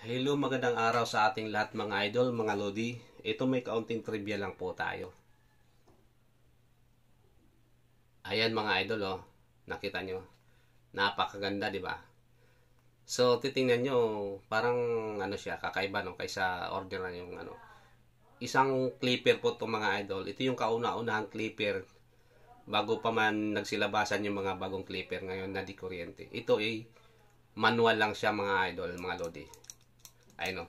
Hello, magandang araw sa ating lahat mga idol, mga lodi. Ito may kaunting trivia lang po tayo. Ayan mga idol, oh. Nakita nyo. Napakaganda, di ba? So, titingnan nyo, parang ano siya, kakaiba no, kaysa ordinary yung ano. Isang clipper po itong mga idol. Ito yung kauna-unahang clipper bago pa man nagsilabasan yung mga bagong clipper ngayon na di kuryente. Ito ay manual lang siya mga idol, mga lodi. Ayun, no.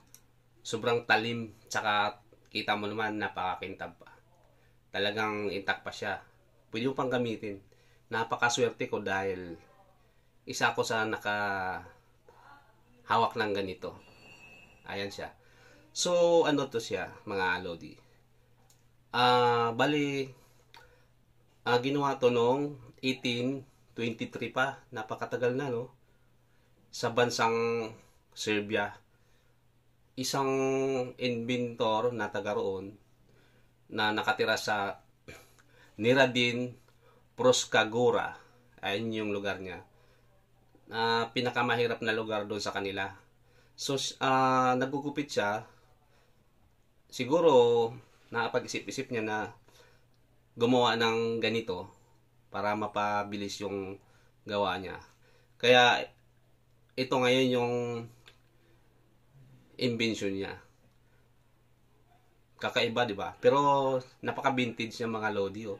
Sobrang talim, tsaka kita mo naman napakakintab pa. Talagang intact pa siya. Pwede mo pang gamitin. Napakaswerte ko dahil isa ako sa nakahawak ng ganito. Ayan siya. So, ano to siya, mga lodi? Bali, ginawa to noong 1823 pa. Napakatagal na, no? Sa bansang Serbia. Isang inventor na taga roon na nakatira sa Niradin Proskagora. Ayun yung lugar niya. Pinakamahirap na lugar doon sa kanila. So, nagugupit siya. Siguro, nakapag-isip-isip niya na gumawa ng ganito para mapabilis yung gawa niya. Kaya, ito ngayon yung invention niya. Kakaiba, di ba? Pero napaka-vintage niya mga lodi, oh.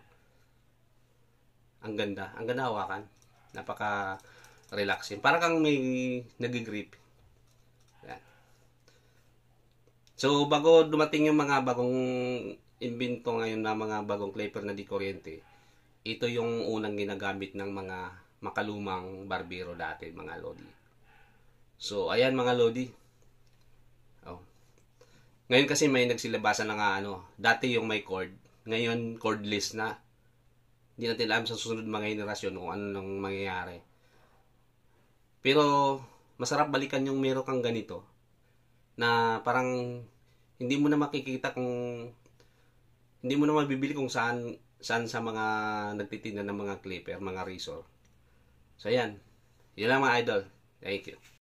Ang ganda. Ang ganda hawakan. Napaka-relaxing. Para kang may nag-grip. Yan. So, bago dumating yung mga bagong invento ngayon na mga bagong clipper na di kuryente, ito yung unang ginagamit ng mga makalumang barbero dati, mga lodi. So, ayan mga lodi. Oh. Ngayon kasi may nagsilabasan na nga dati yung may cord, ngayon cordless na. Hindi natin alam sa susunod mga henerasyon kung ano nang mangyayari. Pero masarap balikan yung meron kang ganito na parang hindi mo na makikita kung hindi mo na mabibili kung saan sa mga nagtitinda ng mga clipper, mga razor. So yan. Yun lang mga idol. Thank you.